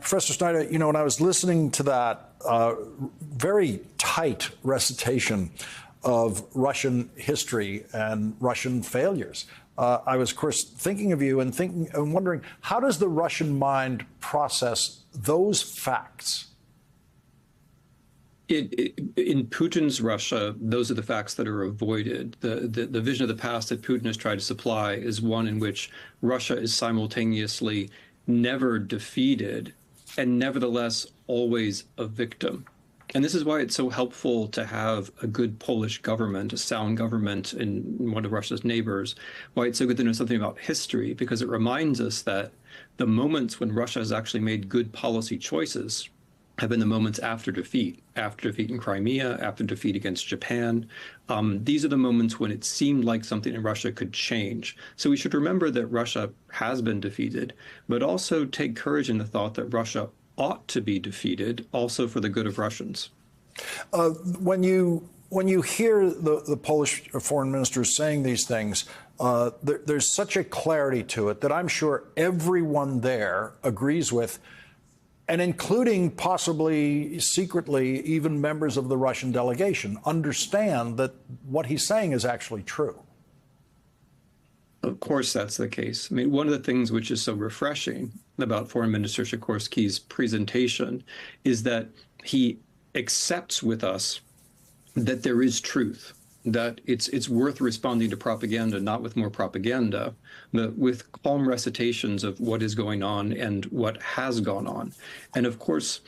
Professor Snyder, you know, when I was listening to that very tight recitation of Russian history and Russian failures, I was, of course, thinking of you and wondering, how does the Russian mind process those facts? In Putin's Russia, those are the facts that are avoided. The vision of the past that Putin has tried to supply is one in which Russia is simultaneously never defeated and nevertheless always a victim. And this is why it's so helpful to have a good Polish government, a sound government in one of Russia's neighbors, why it's so good to know something about history, because it reminds us that the moments when Russia has actually made good policy choices have been the moments after defeat in Crimea, after defeat against Japan. These are the moments when it seemed like something in Russia could change. So we should remember that Russia has been defeated, but also take courage in the thought that Russia ought to be defeated, also for the good of Russians. When you hear the Polish foreign minister saying these things, there's such a clarity to it that I'm sure everyone there agrees with, and including possibly secretly even members of the Russian delegation, understand that what he's saying is actually true. Of course, that's the case. I mean, one of the things which is so refreshing about Foreign Minister Sikorski's presentation is that he accepts with us that there is truth, that it's worth responding to propaganda, not with more propaganda, but with calm recitations of what is going on and what has gone on. And of course,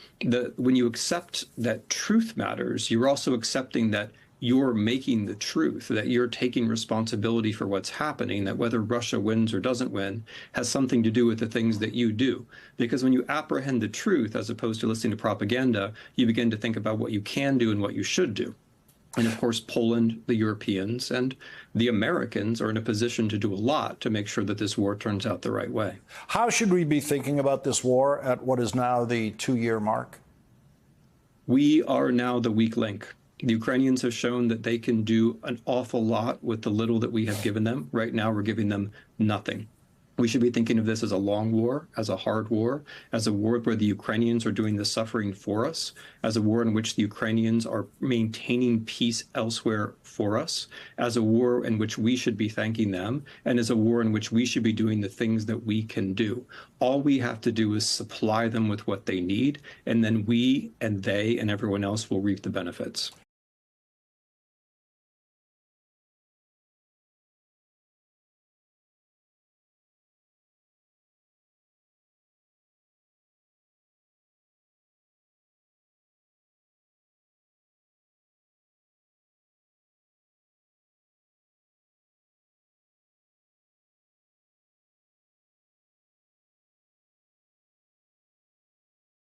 when you accept that truth matters, you're also accepting that you're making the truth, that you're taking responsibility for what's happening, that whether Russia wins or doesn't win has something to do with the things that you do. Because when you apprehend the truth, as opposed to listening to propaganda, you begin to think about what you can do and what you should do. And of course, Poland, the Europeans, and the Americans are in a position to do a lot to make sure that this war turns out the right way. How should we be thinking about this war at what is now the 2-year mark? We are now the weak link. The Ukrainians have shown that they can do an awful lot with the little that we have given them. Right now, we're giving them nothing. We should be thinking of this as a long war, as a hard war, as a war where the Ukrainians are doing the suffering for us, as a war in which the Ukrainians are maintaining peace elsewhere for us, as a war in which we should be thanking them, and as a war in which we should be doing the things that we can do. All we have to do is supply them with what they need, and then we and they and everyone else will reap the benefits.